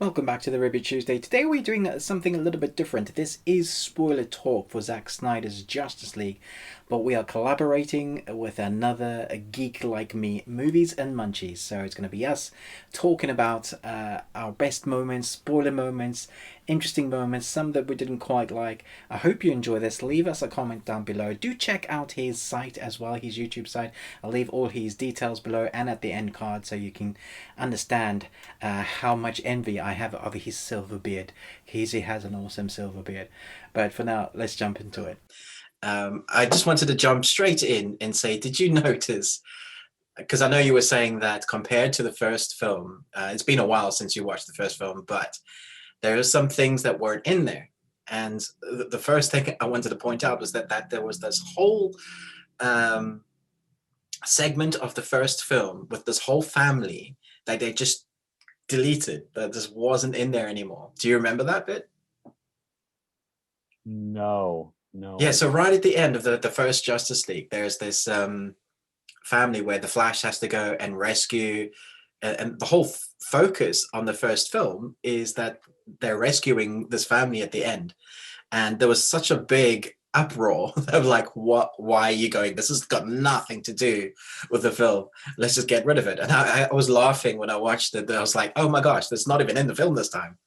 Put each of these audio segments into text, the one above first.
Welcome back to the Review Tuesday. Today we're doing something a little bit different. This is spoiler talk for Zack Snyder's Justice League, but we are collaborating with another geek like me, Movies and Munchies. So it's going to be us talking about our best moments, spoiler moments, interesting moments, some that we didn't quite like. I hope you enjoy this. Leave us a comment down below. Do check out his site as well, his YouTube site. I'll leave all his details below and at the end card so you can understand how much envy I have of his silver beard. He has an awesome silver beard. But for now, let's jump into it. I just wanted to jump straight in and say, did you notice? Because I know you were saying that compared to the first film, it's been a while since you watched the first film, but there are some things that weren't in there. And the first thing I wanted to point out was that there was this whole segment of the first film with this whole family that they just deleted, that just wasn't in there anymore. Do you remember that bit? No, no. Yeah, so right at the end of the first Justice League, there's this family where the Flash has to go and rescue, and the whole focus on the first film is that they're rescuing this family at the end. And there was such a big uproar of like, what, why are you going? This has got nothing to do with the film. Let's just get rid of it. And I was laughing when I watched it. I was like, oh my gosh, that's not even in the film this time.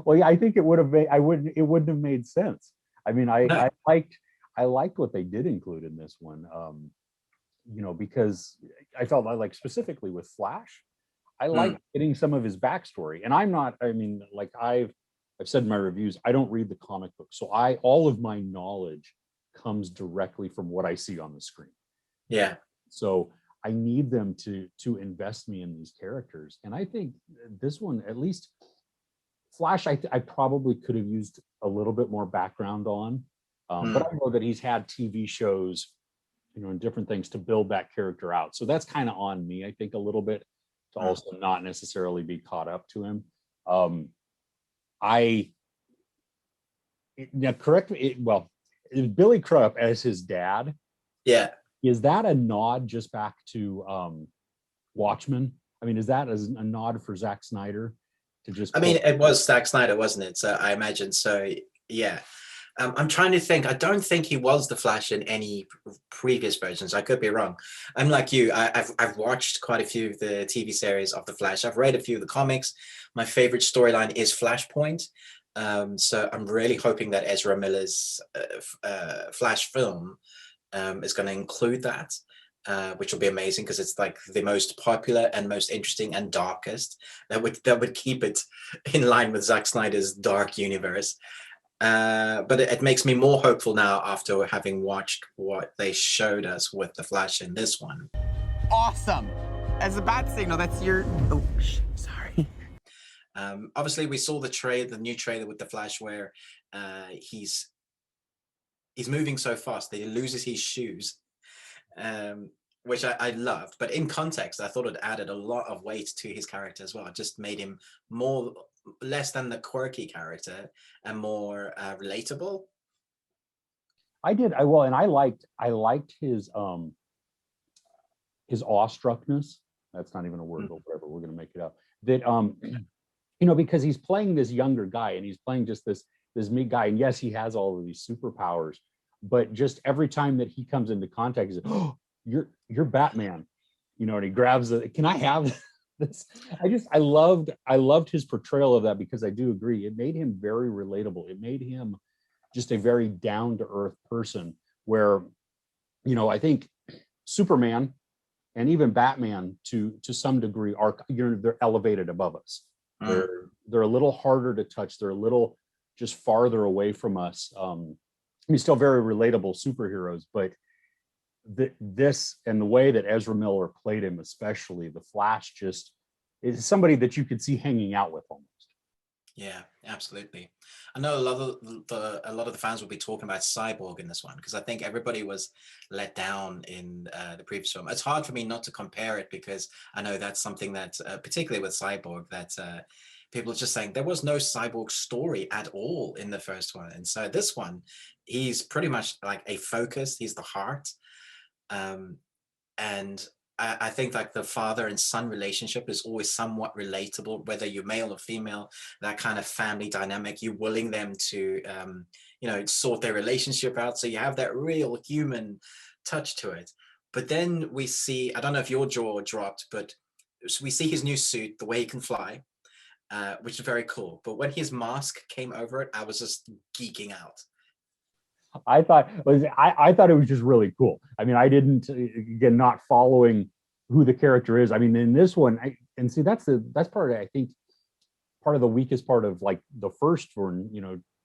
Well, yeah, I think it would have made. It wouldn't have made sense. I mean, No. I liked what they did include in this one. Because I felt like specifically with Flash, I like getting some of his backstory. And I'm not. I mean, like I've said in my reviews, I don't read the comic book, so all of my knowledge comes directly from what I see on the screen. Yeah. So I need them to invest me in these characters, and I think this one, at least Flash, I probably could have used a little bit more background on, but I know that he's had TV shows, and different things to build that character out. So that's kind of on me, I think, a little bit to also not necessarily be caught up to him. Now correct me. Well, Billy Crudup as his dad. Yeah. Is that a nod just back to Watchmen? I mean, is that as a nod for Zack Snyder to just? I mean, it was Zack Snyder, wasn't it? So I imagine so. Yeah. I'm trying to think. I don't think he was the Flash in any previous versions. I could be wrong. I'm like you. I've watched quite a few of the TV series of the Flash. I've read a few of the comics. My favorite storyline is Flashpoint. So I'm really hoping that Ezra Miller's Flash film is going to include that, which will be amazing because it's like the most popular and most interesting and darkest. That would keep it in line with Zack Snyder's dark universe. But it makes me more hopeful now after having watched what they showed us with the Flash in this one. Awesome. As a bat signal, that's your. Oh, sorry. Obviously, we saw the new trailer with the Flash, where he's moving so fast that he loses his shoes, which I loved. But in context, I thought it added a lot of weight to his character as well. It just made him less than the quirky character and more relatable. I did. And I liked his awestruckness. That's not even a word, but whatever. We're gonna make it up. That because he's playing this younger guy and he's playing just this meek guy, and yes, he has all of these superpowers, but just every time that he comes into contact, he's like, "Oh, you're Batman," and he grabs it. Can I have this? I loved his portrayal of that, because I do agree it made him very relatable. It made him just a very down to earth person, where I think Superman and even Batman to some degree are they're elevated above us. They're a little harder to touch. They're a little just farther away from us. I mean, still very relatable superheroes, but this and the way that Ezra Miller played him, especially the Flash, just is somebody that you could see hanging out with almost. Yeah, absolutely. I know a lot of the fans will be talking about Cyborg in this one, because I think everybody was let down in the previous film. It's hard for me not to compare it, because I know that's something that, particularly with Cyborg, that people are just saying there was no Cyborg story at all in the first one. And so this one, he's pretty much like a focus. He's the heart. And I think like the father and son relationship is always somewhat relatable, whether you're male or female. That kind of family dynamic, you're willing them to, sort their relationship out. So you have that real human touch to it. But then we see, I don't know if your jaw dropped, but we see his new suit, the way he can fly, which is very cool. But when his mask came over it, I was just geeking out. I thought it was just really cool. I mean, I didn't, again, not following who the character is. I mean, in this one, that's part of, I think, part of the weakest part of like the first one,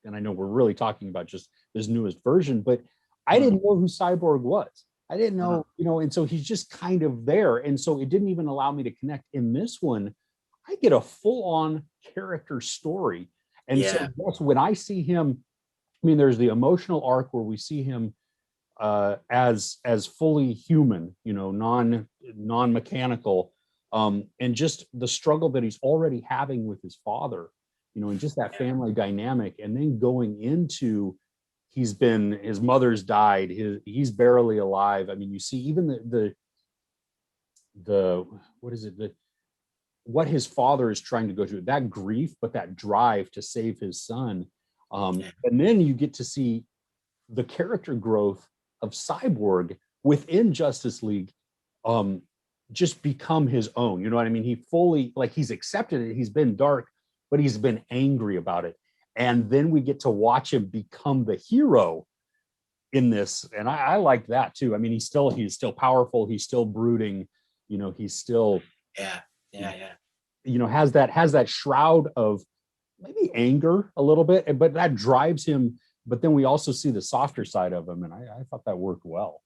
and I know we're really talking about just this newest version, but I didn't know who Cyborg was. I didn't know, and so he's just kind of there. And so it didn't even allow me to connect. In this one, I get a full-on character story. And so yes, when I see him, I mean, there's the emotional arc where we see him as fully human, non-mechanical, and just the struggle that he's already having with his father, and just that family dynamic, and then going into his mother's died, he's barely alive. I mean, you see even the what is it, what his father is trying to go through, that grief, but that drive to save his son. And then you get to see the character growth of Cyborg within Justice League, just become his own. You know what I mean? He fully, like, he's accepted it. He's been dark, but he's been angry about it. And then we get to watch him become the hero in this. And I like that too. I mean, he's still powerful. He's still brooding. He's still, has that shroud of maybe anger a little bit, but that drives him. But then we also see the softer side of him, and I thought that worked well.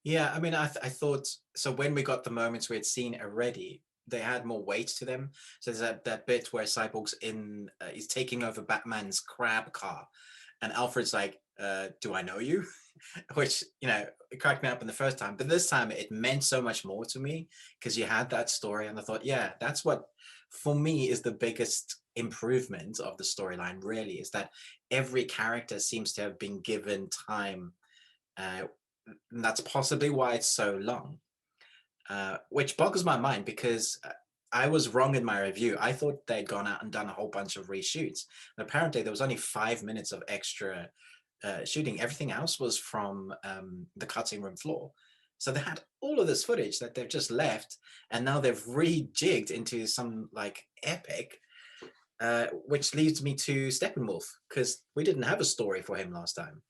Yeah, I mean, I thought, so when we got the moments we had seen already, they had more weight to them. So there's that bit where Cyborg's he's taking over Batman's crab car, and Alfred's like, do I know you? Which, it cracked me up in the first time, but this time it meant so much more to me because you had that story, and I thought, yeah, that's what for me is the biggest improvement of the storyline, really, is that every character seems to have been given time, and that's possibly why it's so long, which boggles my mind because I was wrong in my review. I thought they'd gone out and done a whole bunch of reshoots, and apparently there was only 5 minutes of extra shooting. Everything else was from the cutting room floor. So they had all of this footage that they've just left, and now they've rejigged into some like epic, which leads me to Steppenwolf, because we didn't have a story for him last time.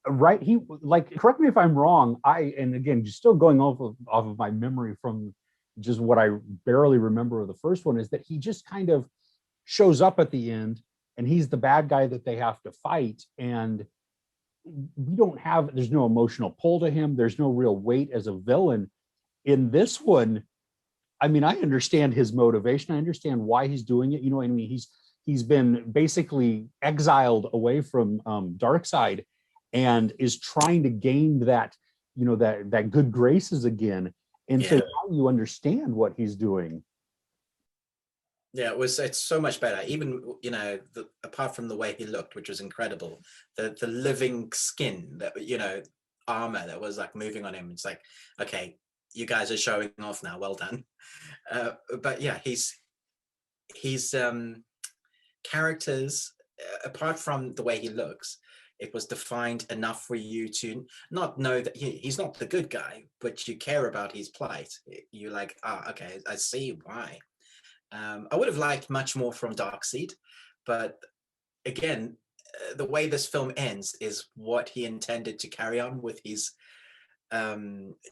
Right. He, like, correct me if I'm wrong. And again, just still going off of my memory from just what I barely remember of the first one, is that he just kind of shows up at the end and he's the bad guy that they have to fight. And there's no emotional pull to him. There's no real weight as a villain. In this one, I mean, I understand his motivation. I understand why he's doing it. I mean, he's been basically exiled away from Darkseid, and is trying to gain that, that good graces again. And so now you understand what he's doing. Yeah, it's so much better. Even, apart from the way he looked, which was incredible, the living skin, that, armor that was like moving on him. It's like, okay, you guys are showing off now. Well done. But yeah, he's characters, apart from the way he looks, it was defined enough for you to not know that he's not the good guy, but you care about his plight. You're like, okay, I see why. I would have liked much more from Darkseid, but again, the way this film ends is what he intended to carry on with his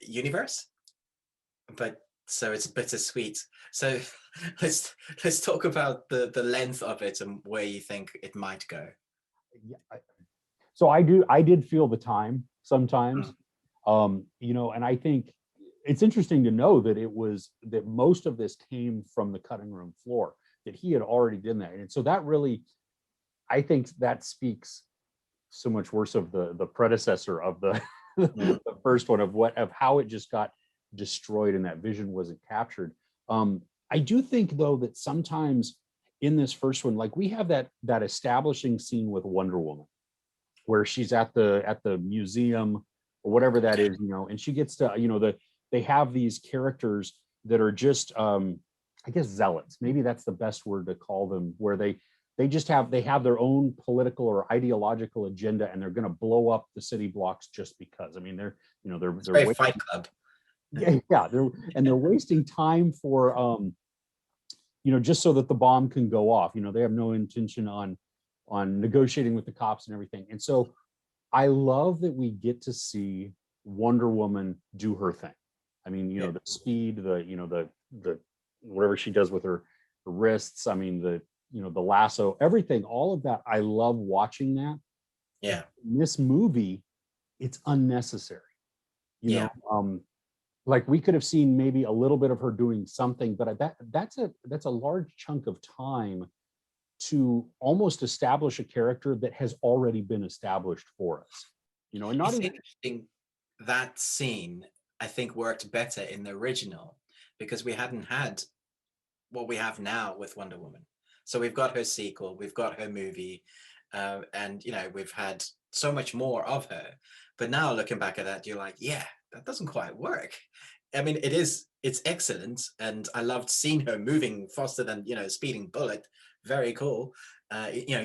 universe. But so it's bittersweet. So let's talk about the length of it and where you think it might go. Yeah, so I did feel the time sometimes, and I think it's interesting to know that most of this came from the cutting room floor, that he had already done that. And so that really, I think that speaks so much worse of the predecessor of the, the first one, of how it just got destroyed and that vision wasn't captured. I do think though that sometimes in this first one, like we have that establishing scene with Wonder Woman, where she's at the museum or whatever that is, and she gets to, they have these characters that are just I guess zealots, maybe that's the best word to call them, where they just have their own political or ideological agenda, and they're going to blow up the city blocks just because. I mean, they're very Fight Club. Yeah, they're wasting time for just so that the bomb can go off. They have no intention on negotiating with the cops and everything. And so I love that we get to see Wonder Woman do her thing. I mean, the speed, the whatever she does with her wrists. I mean, the lasso, everything, all of that. I love watching that. Yeah. In this movie, it's unnecessary. Like we could have seen maybe a little bit of her doing something, but that's a large chunk of time to almost establish a character that has already been established for us. And not even interesting. That scene, I think, worked better in the original because we hadn't had what we have now with Wonder Woman. So we've got her sequel, we've got her movie, and we've had so much more of her. But now looking back at that, you're like, yeah, that doesn't quite work. I mean, it's excellent, and I loved seeing her moving faster than a speeding bullet. Very cool,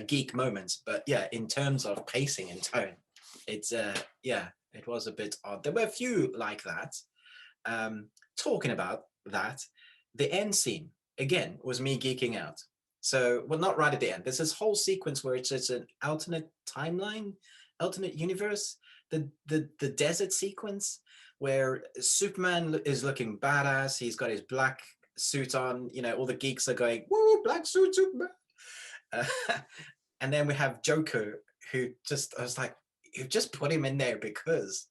geek moments. But yeah, in terms of pacing and tone, it's it was a bit odd. There were a few like that. Talking about that, the end scene again was me geeking out. So, well, not right at the end. There's this whole sequence where it's just an alternate timeline, alternate universe. The desert sequence where Superman is looking badass. He's got his black suit on. All the geeks are going, "Woo, black suit, Superman!" And then we have Joker, who I was like, you just put him in there because.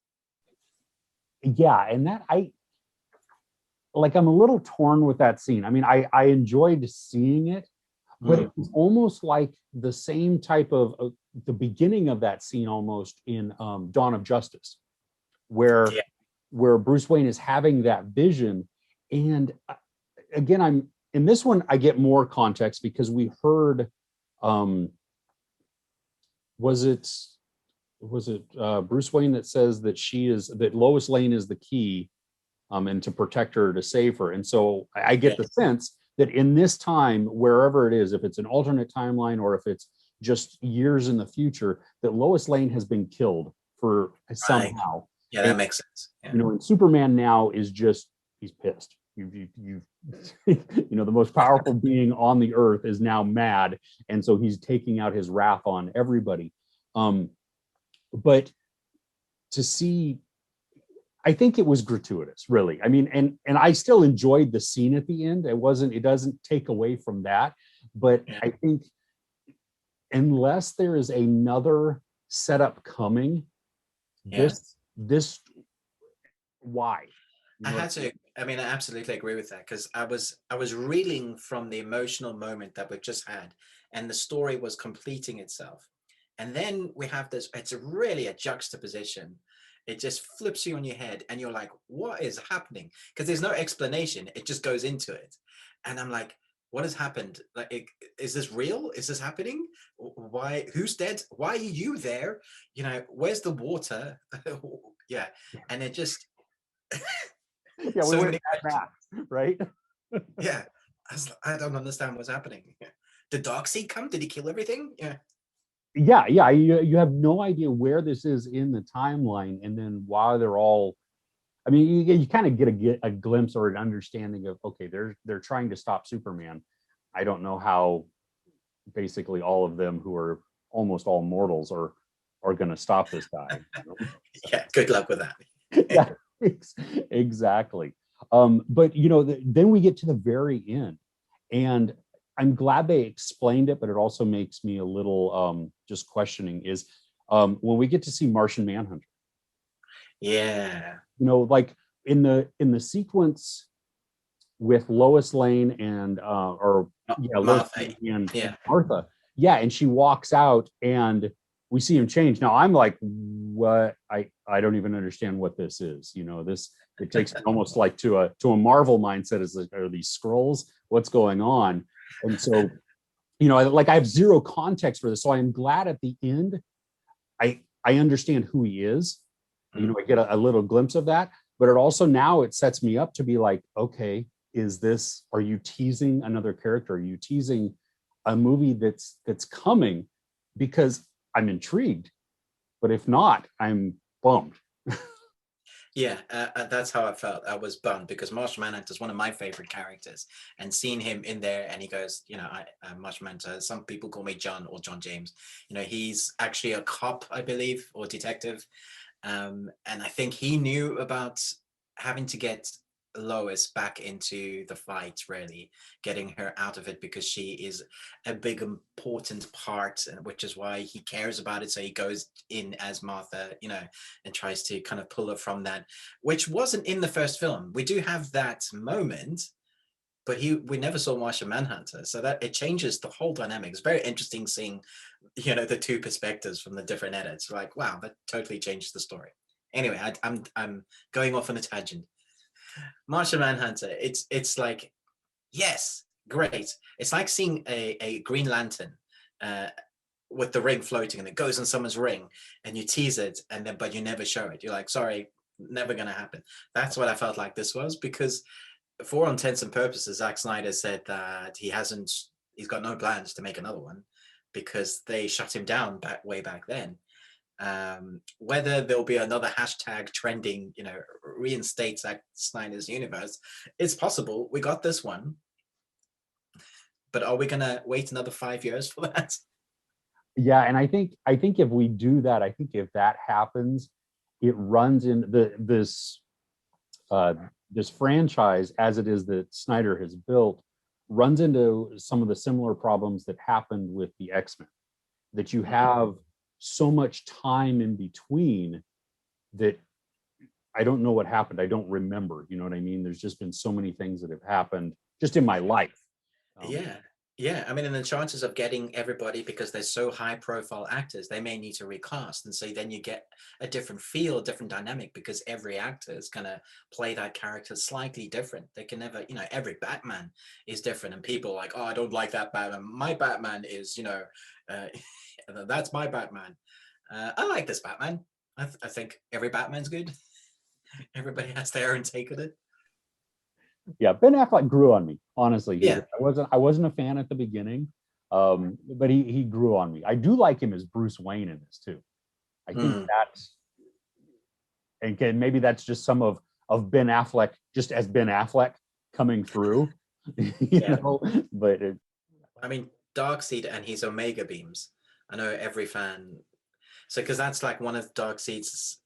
Yeah, and that I'm a little torn with that scene. I mean, I enjoyed seeing it, but it was almost like the same type of the beginning of that scene almost in Dawn of Justice, where Bruce Wayne is having that vision. And again, I'm in this one, I get more context because we heard, was it Bruce Wayne that says that Lois Lane is the key, and to protect her, to save her. And so I get the sense that in this time, wherever it is, if it's an alternate timeline or if it's just years in the future, that Lois Lane has been killed for somehow. Yeah, that makes sense. Yeah. And Superman now is he's pissed. You the most powerful being on the earth is now mad, and so he's taking out his wrath on everybody. But to see, I think it was gratuitous, really. I mean, and I still enjoyed the scene at the end. It doesn't take away from that, but I think unless there is another setup coming, this why? I absolutely agree with that, because I was reeling from the emotional moment that we've just had, and the story was completing itself. And then we have this, it's really a juxtaposition. It just flips you on your head and you're like, what is happening? Because there's no explanation. It just goes into it. And I'm like, what has happened? Like, is this real? Is this happening? Why? Who's dead? Why are you there? Where's the water? Yeah. And it just... so many masks, right? Yeah. I don't understand what's happening. Did Darkseid come? Did he kill everything? Yeah. You have no idea where this is in the timeline, and then why they're all. I mean, you kind of get a glimpse or an understanding of, okay, they're trying to stop Superman. I don't know how basically all of them, who are almost all mortals, are going to stop this guy. Yeah, good luck with that. Yeah, exactly. But then we get to the very end, and I'm glad they explained it, but it also makes me a little just questioning is when we get to see Martian Manhunter. Yeah. Like in the sequence with Lois Lane and Lois Lane and Martha. Yeah, and she walks out and we see him change. Now I'm like, what? I don't even understand what this is. It takes me almost like to a Marvel mindset. Are these scrolls? What's going on? And so, I have zero context for this. So I'm glad at the end, I understand who he is. I get a little glimpse of that. but it also now it sets me up to be like, okay, are you teasing another character? Are you teasing a movie that's coming? Because I'm intrigued, but if not, I'm bummed. Yeah, that's how I felt. I was bummed because Martian Manhunter is one of my favorite characters, and seeing him in there, and he goes, I'm Martian Manhunter. Some people call me John or John James. He's actually a cop, I believe, or detective, and I think he knew about having to get Lois back into the fight, really getting her out of it, because she is a big important part, which is why he cares about it. So he goes in as Martha, and tries to kind of pull her from that, which wasn't in the first film. We do have that moment, but we never saw Martian Manhunter, so that it changes the whole dynamic. It's very interesting seeing, the two perspectives from the different edits. Like, wow, that totally changes the story. Anyway, I'm going off on a tangent. Martian Manhunter, it's like, yes, great. It's like seeing a Green Lantern with the ring floating, and it goes on someone's ring, and you tease it, but you never show it. You're like, sorry, never gonna happen. That's what I felt like this was, because for all intents and purposes, Zack Snyder said that he's got no plans to make another one, because they shut him down way back then. Whether there'll be another hashtag trending, reinstate Zack Snyder's universe, it's possible. We got this one, but are we gonna wait another 5 years for that? Yeah, and I think if we do that, I think if that happens, it runs in this franchise as it is that Snyder has built, runs into some of the similar problems that happened with the X-Men, that you have so much time in between that I don't know what happened. I don't remember. You know what I mean? There's just been so many things that have happened just in my life. Yeah. I mean, and the chances of getting everybody, because they're so high profile actors, they may need to recast. And so then you get a different feel, different dynamic, because every actor is going to play that character slightly different. They can never, every Batman is different. And people are like, oh, I don't like that Batman. My Batman is, that's my Batman. I like this Batman. I think every Batman's good. Everybody has their own take on it. Yeah, Ben Affleck grew on me, honestly. Yeah. I wasn't a fan at the beginning, but he grew on me. I do like him as Bruce Wayne in this too. I think that's, and again, maybe that's just some of Ben Affleck, just as Ben Affleck coming through, but I mean, Darkseid and his Omega beams. I know every fan. So, because that's like one of Darkseid's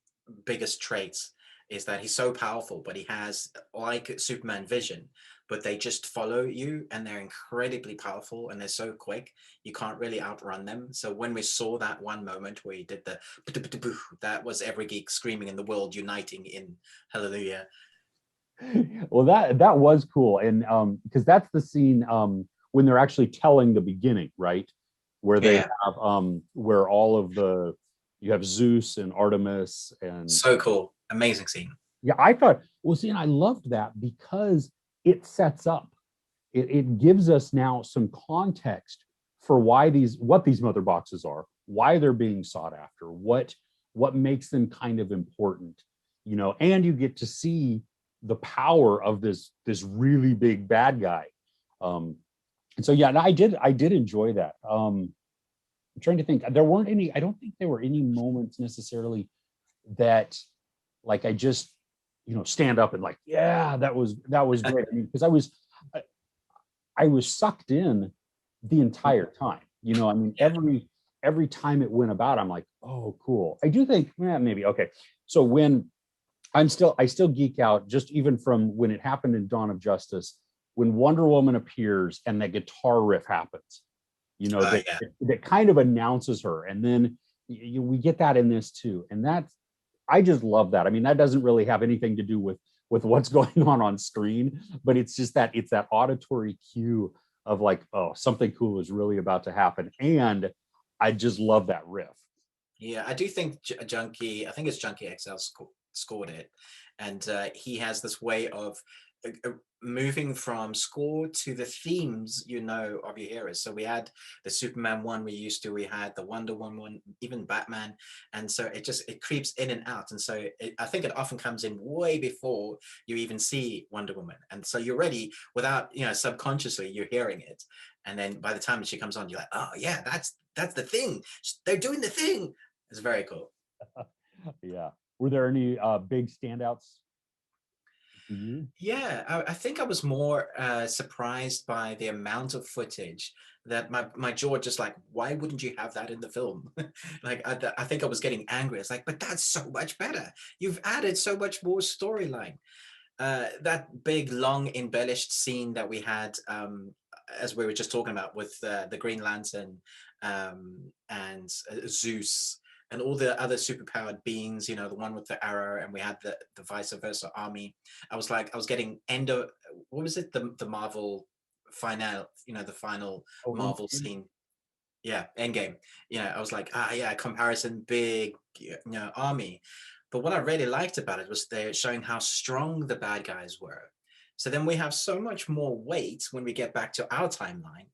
biggest traits, is that he's so powerful, but he has, like Superman, vision, but they just follow you, and they're incredibly powerful, and they're so quick, you can't really outrun them. So when we saw that one moment where he did that was every geek screaming in the world, uniting in hallelujah. Well, that was cool. And because that's the scene when they're actually telling the beginning, right? Where they have where all of you have Zeus and Artemis, and so cool. Amazing scene. Yeah, I thought, and I loved that because it sets up, it gives us now some context for what these mother boxes are, why they're being sought after, what makes them kind of important, and you get to see the power of this really big bad guy. And so, yeah, I did enjoy that. I'm trying to think. I don't think there were any moments necessarily that, like, I just, stand up and like, yeah, that was great. I mean, because I was sucked in the entire time. I mean, every time it went about, I'm like, oh, cool. I do think, maybe, okay. So when I still geek out, just even from when it happened in Dawn of Justice, when Wonder Woman appears and that guitar riff happens, that kind of announces her. And then we get that in this too. And I just love that. I mean, that doesn't really have anything to do with what's going on screen, but it's just that it's that auditory cue of like, oh, something cool is really about to happen. And I just love that riff. Yeah, I do think Junkie XL scored it. And he has this way of moving from score to the themes, you know, of your heroes. So we had the Superman one we had the Wonder Woman one, even Batman. And so it creeps in and out. And so I think it often comes in way before you even see Wonder Woman. And so you're ready without, you know, subconsciously you're hearing it. And then by the time she comes on, you're like, oh yeah, that's the thing. They're doing the thing. It's very cool. Yeah. Were there any big standouts for you? Yeah, I think I was more surprised by the amount of footage that my jaw just like, why wouldn't you have that in the film? Like, I think I was getting angry. It's like, but that's so much better. You've added so much more storyline. That big, long, embellished scene that we had, as we were just talking about with the Green Lantern and Zeus and all the other superpowered beings, you know, the one with the arrow, and we had the vice versa army. I was like, I was getting what was it? The Marvel final, you know, the final Oh, Marvel scene. Yeah, Endgame. You know, I was like, yeah, comparison, big, you know, army. But what I really liked about it was they're showing how strong the bad guys were. So then we have so much more weight when we get back to our timeline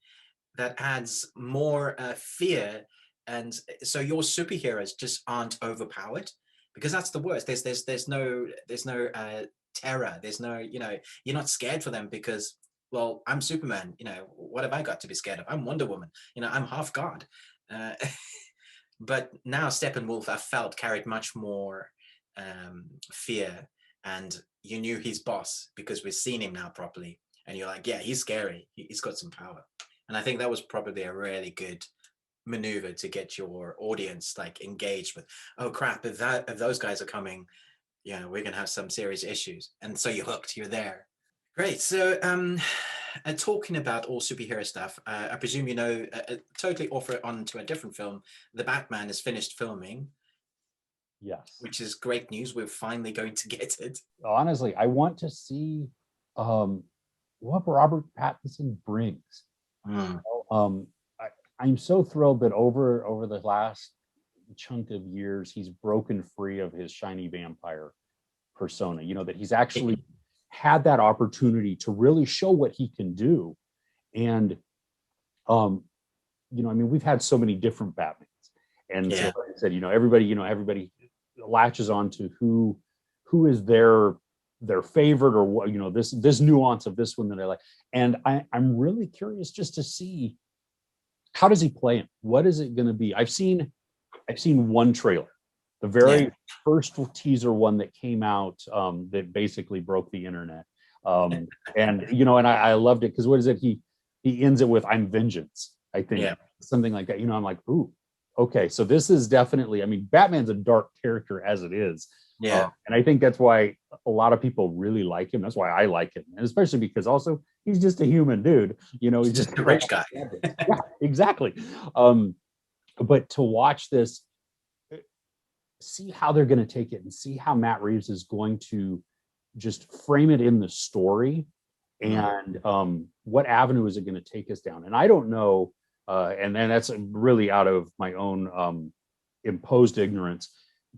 that adds more fear. And so your superheroes just aren't overpowered, because that's the worst. There's no terror. There's no, you know, you're not scared for them because, well, I'm Superman. You know, what have I got to be scared of? I'm Wonder Woman. You know, I'm half God. Uh, but now Steppenwolf, I felt, carried much more fear, and you knew his boss because we've seen him now properly, and you're like, yeah, he's scary. He's got some power. And I think that was probably a really good maneuver to get your audience like engaged with, oh crap, if those guys are coming, you know, we're gonna have some serious issues. And so you're hooked, you're there. Great. So talking about all superhero stuff, I presume you know, totally off it onto a different film, the Batman is finished filming, Yes. which is great news. We're finally going to get it. Honestly, I want to see um, what Robert Pattinson brings. Mm. Um, I'm so thrilled that over the last chunk of years, he's broken free of his shiny vampire persona. You know, that he's actually had that opportunity to really show what he can do. And you know, I mean, we've had so many different Batmans. And so Yeah. like I said, everybody latches on to who is their favorite, or what, this nuance of this one that I like. And I'm really curious just to see, how does he play him? What is it going to be? I've seen one trailer, the very first teaser one that came out, that basically broke the internet. And and I loved it because what is it? He ends it with "I'm vengeance," I think, something like that. I'm like, ooh, okay, so this is definitely. I mean, Batman's a dark character as it is. Yeah. And I think that's why a lot of people really like him. That's why I like him, and especially because also he's just a human dude. He's just a rich guy. Yeah, exactly. But to watch this, see how they're going to take it, and see how Matt Reeves is going to just frame it in the story, and what avenue is it going to take us down? And I don't know, and that's really out of my own imposed ignorance,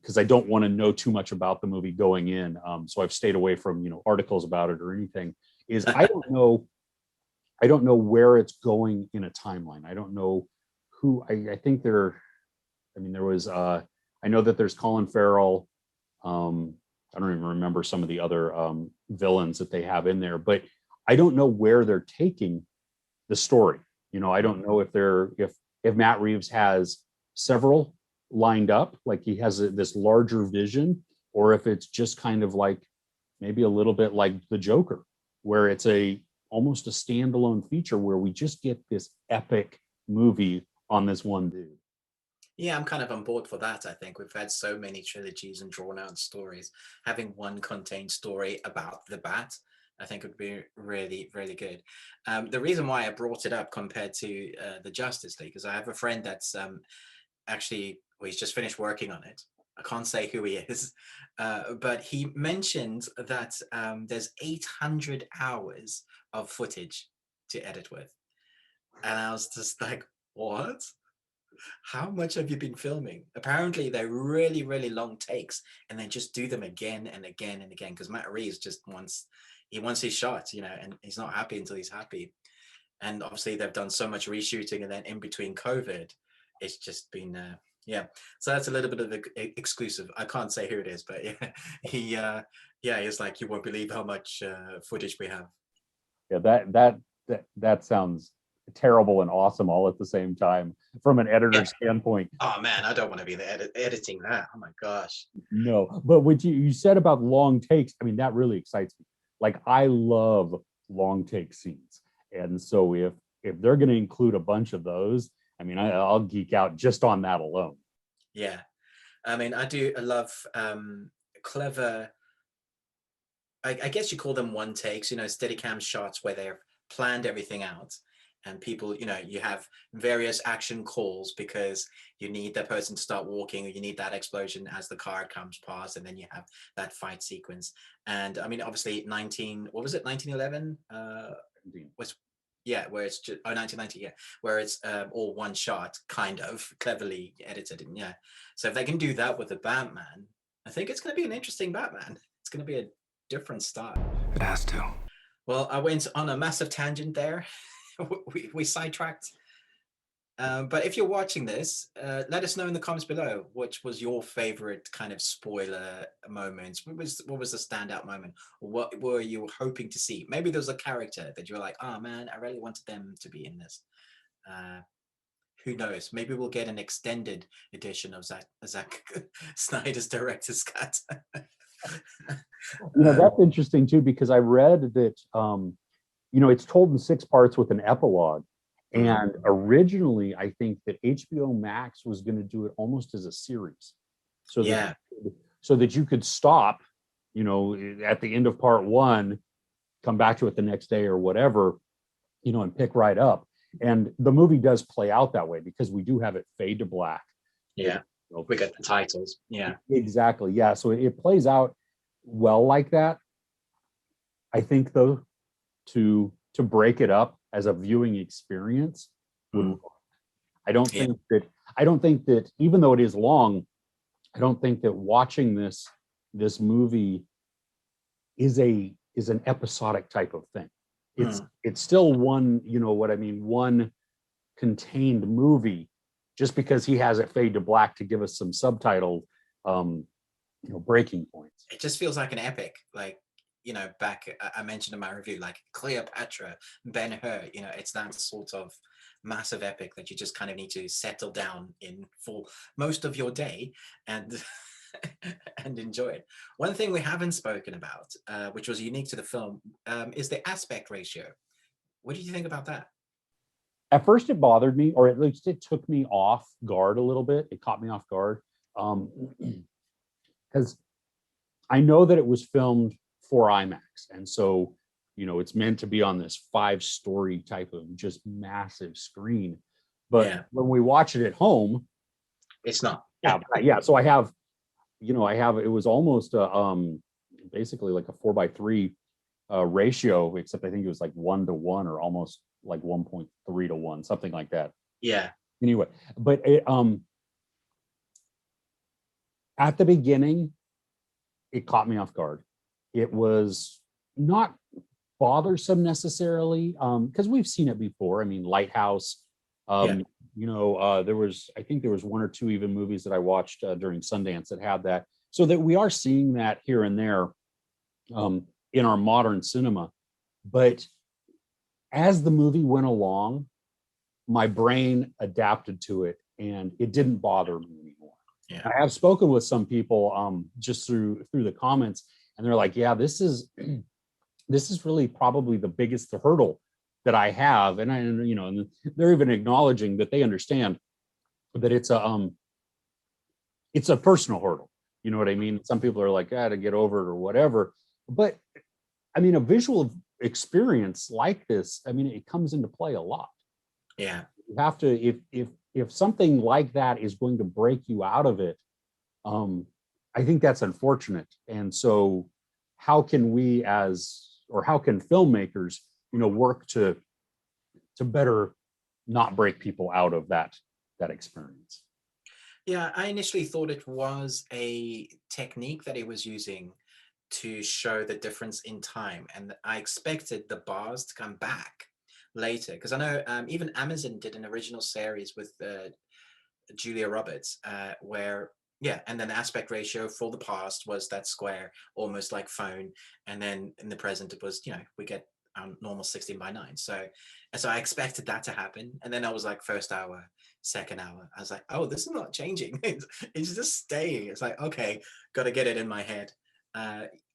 because I don't want to know too much about the movie going in. So I've stayed away from articles about it or anything. Is I don't know where it's going in a timeline. I don't know who. I think there was. I know that there's Colin Farrell. I don't even remember some of the other villains that they have in there, but I don't know where they're taking the story. I don't know if Matt Reeves has several lined up, like he has this larger vision, or if it's just kind of like maybe a little bit like the Joker, where it's almost a standalone feature where we just get this epic movie on this one dude. Yeah, I'm kind of on board for that. I think we've had so many trilogies and drawn out stories. Having one contained story about the Bat, I think would be really, really good. The reason why I brought it up compared to the Justice League is I have a friend that's he's just finished working on it. I can't say who he is, but he mentioned that there's 800 hours of footage to edit with. And I was just like, what? How much have you been filming? Apparently they're really, really long takes, and then just do them again and again and again, because Matt Reeves just wants, he wants his shot, and he's not happy until he's happy. And obviously they've done so much reshooting, and then in between COVID, it's just been yeah. So that's a little bit of exclusive. I can't say who it is, but yeah, he's like, you won't believe how much footage we have. Yeah, that sounds terrible and awesome all at the same time from an editor's standpoint. Oh man, I don't want to be the editing that. Oh my gosh. No, but what you said about long takes, I mean, that really excites me. Like, I love long take scenes, and so if they're going to include a bunch of those, I mean, I'll geek out just on that alone. Yeah, I mean, I love clever. I guess you call them one takes, Steadicam shots where they've planned everything out, and people, you have various action calls because you need that person to start walking, or you need that explosion as the car comes past, and then you have that fight sequence. And I mean, obviously 1911 was, yeah, where it's just 1990, yeah, where it's all one shot, kind of cleverly edited. And yeah, so if they can do that with the Batman, I think it's going to be an interesting Batman. It's going to be a different style. It has to. Well, I went on a massive tangent there. we sidetracked. But if you're watching this, let us know in the comments below which was your favorite kind of spoiler moments. What was the standout moment? Or what were you hoping to see? Maybe there's a character that you were like, oh man, I really wanted them to be in this. Who knows? Maybe we'll get an extended edition of Zack Snyder's director's cut. That's interesting too, because I read that it's told in 6 parts with an epilogue. And originally, I think that HBO Max was going to do it almost as a series, so that you could stop, at the end of part 1, come back to it the next day or whatever, and pick right up. And the movie does play out that way because we do have it fade to black. Yeah, we got the titles. Yeah, exactly. Yeah, so it plays out well like that. I think though, to break it up as a viewing experience would work. I don't think that even though it is long, I don't think that watching this movie is an episodic type of thing. It's still one, one contained movie, just because he has it fade to black to give us some subtitle breaking points. It just feels like an epic, like, back, I mentioned in my review, like Cleopatra, Ben-Hur, it's that sort of massive epic that you just kind of need to settle down in for most of your day and and enjoy it. One thing we haven't spoken about, which was unique to the film, is the aspect ratio. What did you think about that? At first it bothered me, or at least it took me off guard a little bit. It caught me off guard. Because I know that it was filmed for IMAX. And so, it's meant to be on this 5-story type of just massive screen. But when we watch it at home, it's not. Yeah. So I have, it was almost basically like a 4:3 ratio, except I think it was like 1:1 or almost like 1.3 to 1, something like that. Yeah. Anyway, but it, at the beginning, it caught me off guard. It was not bothersome necessarily, because we've seen it before. I mean, Lighthouse. I think there was 1 or 2 even movies that I watched during Sundance that had that. So that we are seeing that here and there in our modern cinema. But as the movie went along, my brain adapted to it, and it didn't bother me anymore. Yeah. I have spoken with some people just through the comments, and they're like, yeah, this is really probably the biggest hurdle that I have. And and they're even acknowledging that they understand that it's a personal hurdle. You know what I mean? Some people are like, to get over it or whatever. But I mean, a visual experience like this, I mean, it comes into play a lot. Yeah. You have to, if something like that is going to break you out of it, I think that's unfortunate. And so how can how can filmmakers, work to better not break people out of that experience? Yeah, I initially thought it was a technique that he was using to show the difference in time, and I expected the bars to come back later, because I know even Amazon did an original series with Julia Roberts, where and then the aspect ratio for the past was that square, almost like phone, and then in the present it was, we get normal 16:9. So I expected that to happen, and then I was like, first hour, second hour, I was like, oh, this is not changing. It's just staying. It's like, okay, got to get it in my head.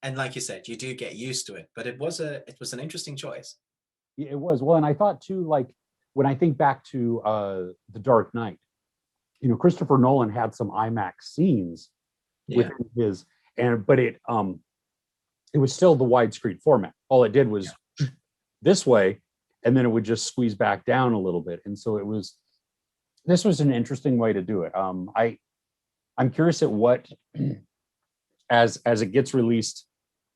And like you said, you do get used to it, but it was an interesting choice. It was. Well, and I thought too, like when I think back to The Dark Knight, Christopher Nolan had some IMAX scenes within his, but it was still the widescreen format. All it did was this way, and then it would just squeeze back down a little bit. And so this was an interesting way to do it. I'm curious at what, as it gets released,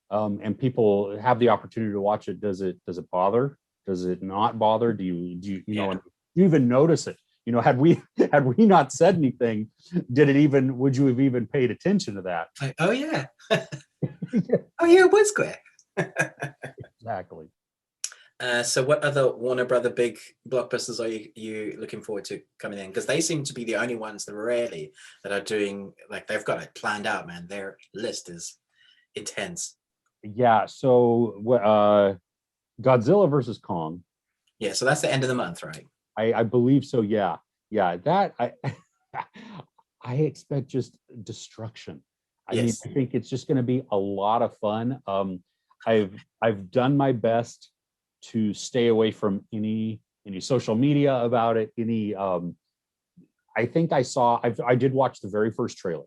and people have the opportunity to watch it, does it bother? Does it not bother? Do you even notice it? Had we not said anything, would you have even paid attention to that? Like, oh yeah. Oh yeah, it was square. Exactly. So what other Warner Brother big blockbusters are you looking forward to coming in? Because they seem to be the only ones that are doing, like, they've got it planned out, man. Their list is intense. Yeah. So Godzilla versus Kong. Yeah. So that's the end of the month, right? I believe so. Yeah. That I expect just destruction. I mean, I think it's just going to be a lot of fun. I've done my best to stay away from any social media about it. I think I did watch the very first trailer.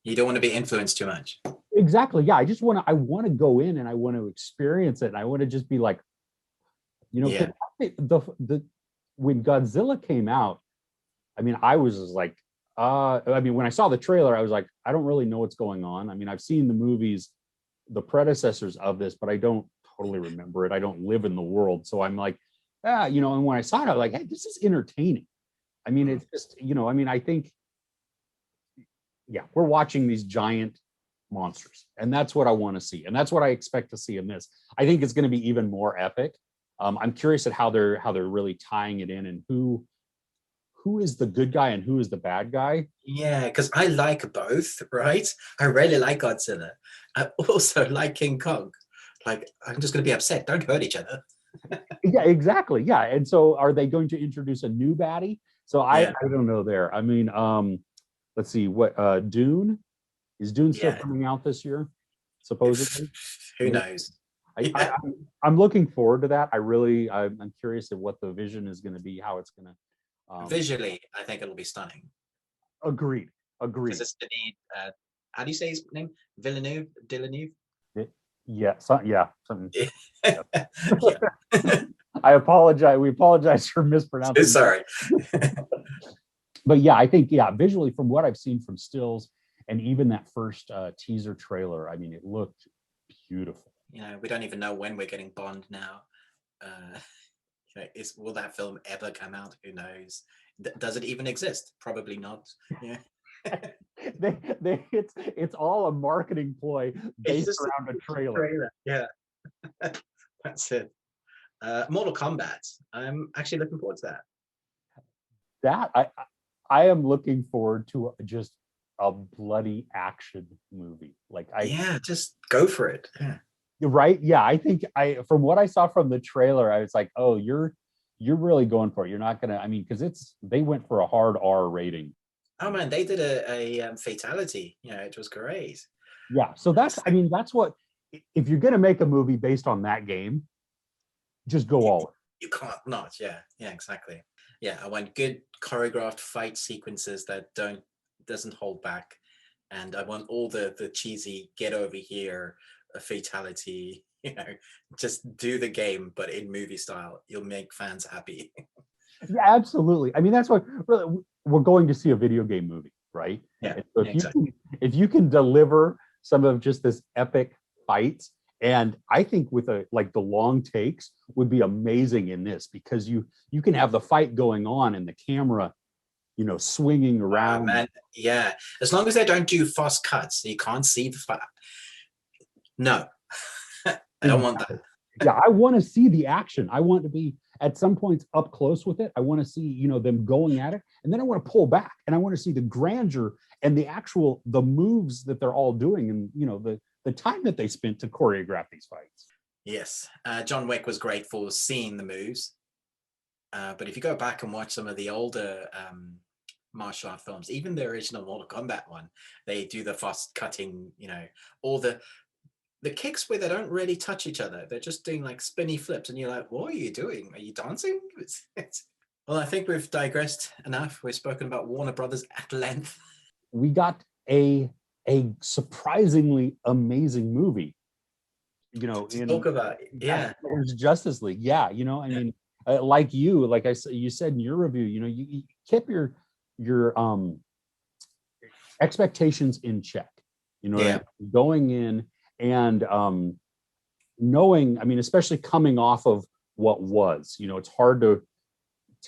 You don't want to be influenced too much. Exactly. Yeah. I want to go in and I want to experience it. And I want to just be like, when Godzilla came out, I mean, I was like, when I saw the trailer, I was like, I don't really know what's going on. I mean, I've seen the movies, the predecessors of this, but I don't totally remember it. I don't live in the world. So I'm like, and when I saw it, I was like, hey, this is entertaining. I mean, it's just, I think, we're watching these giant monsters, and that's what I want to see. And that's what I expect to see in this. I think it's going to be even more epic. I'm curious at how they're really tying it in, and who is the good guy and who is the bad guy. Yeah, because I like both, right? I really like Godzilla. I also like King Kong. Like, I'm just going to be upset. Don't hurt each other. Yeah, exactly. Yeah. And so are they going to introduce a new baddie? So I don't know there. I mean, let's see, what Dune? Is Dune still coming out this year? Supposedly? Who knows? I'm looking forward to that. I'm curious of what the vision is going to be, how it's going to. Visually, I think it'll be stunning. Agreed. Because it's the need. How do you say his name? Villeneuve? Yeah. Something. I apologize. We apologize for mispronouncing. Sorry. But yeah, I think visually, from what I've seen from stills and even that first teaser trailer, I mean, it looked beautiful. We don't even know when we're getting Bond now. Will that film ever come out? Who knows? Does it even exist? Probably not. Yeah. It's all a marketing ploy based around a trailer. Yeah. That's it. Mortal Kombat. I'm actually looking forward to that. I am looking forward to just a bloody action movie. Just go for it. Yeah. Right. Yeah. I think from what I saw from the trailer, I was like, oh, you're really going for it. You're not gonna, because they went for a hard R rating. Oh man, they did a fatality. It was great. Yeah. So that's what, if you're gonna make a movie based on that game, just go all in. You can't not. Yeah, exactly. Yeah, I want good choreographed fight sequences that doesn't hold back, and I want all the cheesy get over here, a fatality. Just do the game, but in movie style. You'll make fans happy. Yeah, absolutely. That's what really, we're going to see a video game movie, right? Yeah. So if you can deliver some of just this epic fights, and I think with the long takes would be amazing in this, because you can have the fight going on and the camera, swinging around. Man, yeah. As long as they don't do fast cuts, you can't see the fight. No, I don't want that. Yeah, I want to see the action. I want to be at some points up close with it. I want to see, you know, them going at it, and then I want to pull back and I want to see the grandeur and the moves that they're all doing, and you know, the time that they spent to choreograph these fights. Yes, John Wick was great for seeing the moves, but if you go back and watch some of the older martial art films, even the original Mortal Kombat one, they do the fast cutting, you know, all the kicks where they don't really touch each other. They're just doing like spinny flips, and you're like, what are you doing? Are you dancing? Well, I think we've digressed enough. We've spoken about Warner Brothers at length. We got a surprisingly amazing movie, you know, to talk about. Yeah, there's Justice League. Yeah, you know, I mean, like you said in your review, you know, you kept your expectations in check, you know, Yeah. going in and knowing, I mean, especially coming off of what was, you know, it's hard to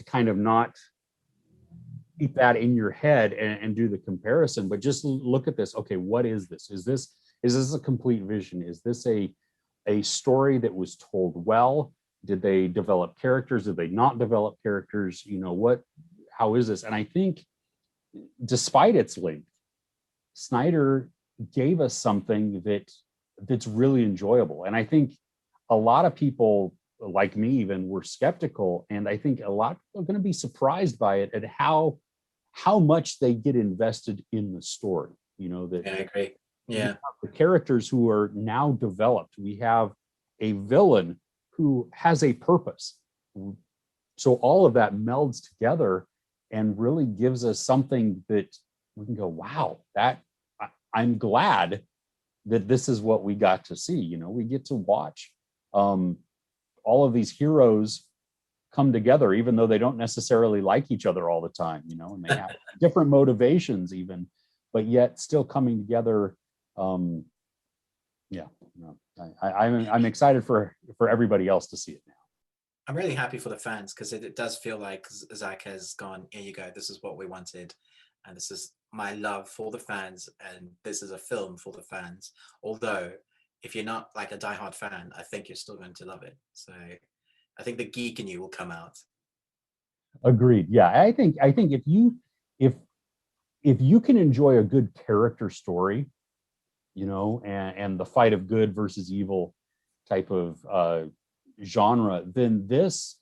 kind of not keep that in your head and do the comparison, but just look at this. Okay, what is this? Is this a complete vision? Is this a story that was told well? Did they develop characters? Did they not develop characters? You know, how is this? And I think despite its length, Snyder gave us something that's really enjoyable. And I think a lot of people like me even were skeptical, and I think a lot of people are going to be surprised by it at how much they get invested in the story. You know, that I agree. Yeah, the characters who are now developed. We have a villain who has a purpose. So all of that melds together and really gives us something that we can go, wow, I'm glad that this is what we got to see. You know, we get to watch all of these heroes come together, even though they don't necessarily like each other all the time, you know, and they have different motivations even, but yet still coming together. I'm excited for everybody else to see it now. I'm really happy for the fans, because it does feel like Zack has gone, here you go, this is what we wanted, and this is my love for the fans, and this is a film for the fans. Although, if you're not like a diehard fan, I think you're still going to love it. So I think the geek in you will come out. Agreed. Yeah, I think if you can enjoy a good character story, you know, and the fight of good versus evil type of genre, then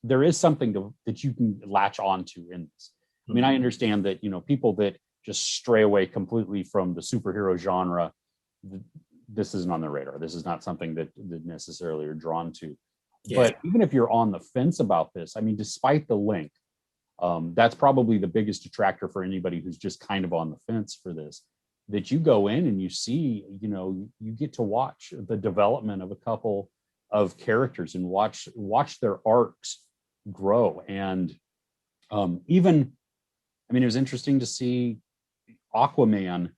there is something that you can latch onto in this. I mean, I understand that, you know, people that just stray away completely from the superhero genre, this isn't on their radar. This is not something that necessarily are drawn to. Yeah. But even if you're on the fence about this, I mean, despite the length, that's probably the biggest detractor for anybody who's just kind of on the fence for this, that you go in and you see, you know, you get to watch the development of a couple of characters and watch their arcs grow. And even, I mean, it was interesting to see Aquaman.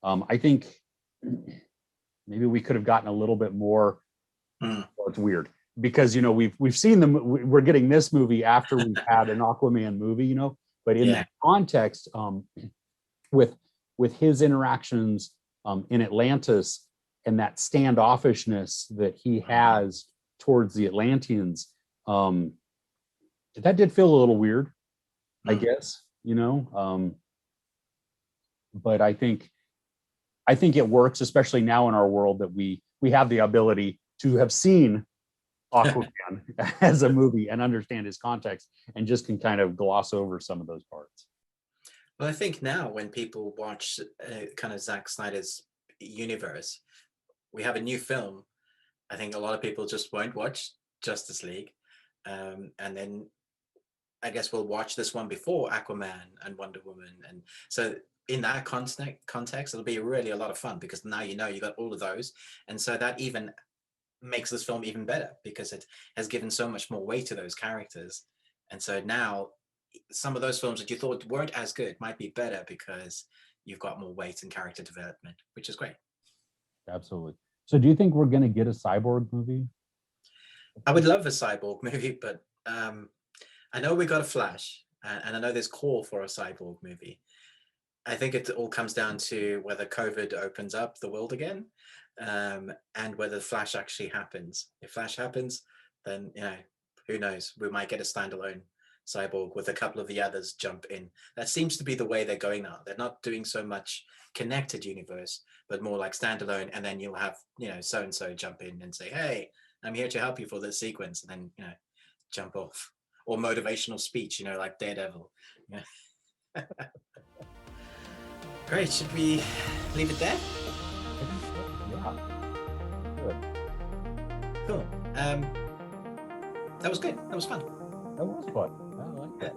I think maybe we could have gotten a little bit more. Well, it's weird because, you know, we've seen them. We're getting this movie after we've had an Aquaman movie, you know, but in that context, with his interactions in Atlantis and that standoffishness that he has towards the Atlanteans, that did feel a little weird, I guess, you know. But I think it works, especially now in our world that we have the ability to have seen Aquaman as a movie and understand his context, and just can kind of gloss over some of those parts. Well, I think now when people watch kind of Zack Snyder's universe, we have a new film. I think a lot of people just won't watch Justice League, and then I guess we'll watch this one before Aquaman and Wonder Woman, and so in that context, it'll be really a lot of fun, because now you know you got all of those, and so that even makes this film even better, because it has given so much more weight to those characters, and so now some of those films that you thought weren't as good might be better because you've got more weight and character development, which is great. Absolutely. So do you think we're going to get a Cyborg movie? I would love a Cyborg movie, but I know we got a Flash, and I know there's call for a Cyborg movie. I think it all comes down to whether COVID opens up the world again, and whether Flash actually happens. If Flash happens, then who knows? We might get a standalone Cyborg with a couple of the others jump in. That seems to be the way they're going now. They're not doing so much connected universe, but more like standalone, and then you'll have so and so jump in and say, "Hey, I'm here to help you for this sequence," and then jump off. Or motivational speech, like Daredevil. Yeah. Great. Should we leave it there? Yeah. Good. Cool. That was good. That was fun. That was fun. I like that.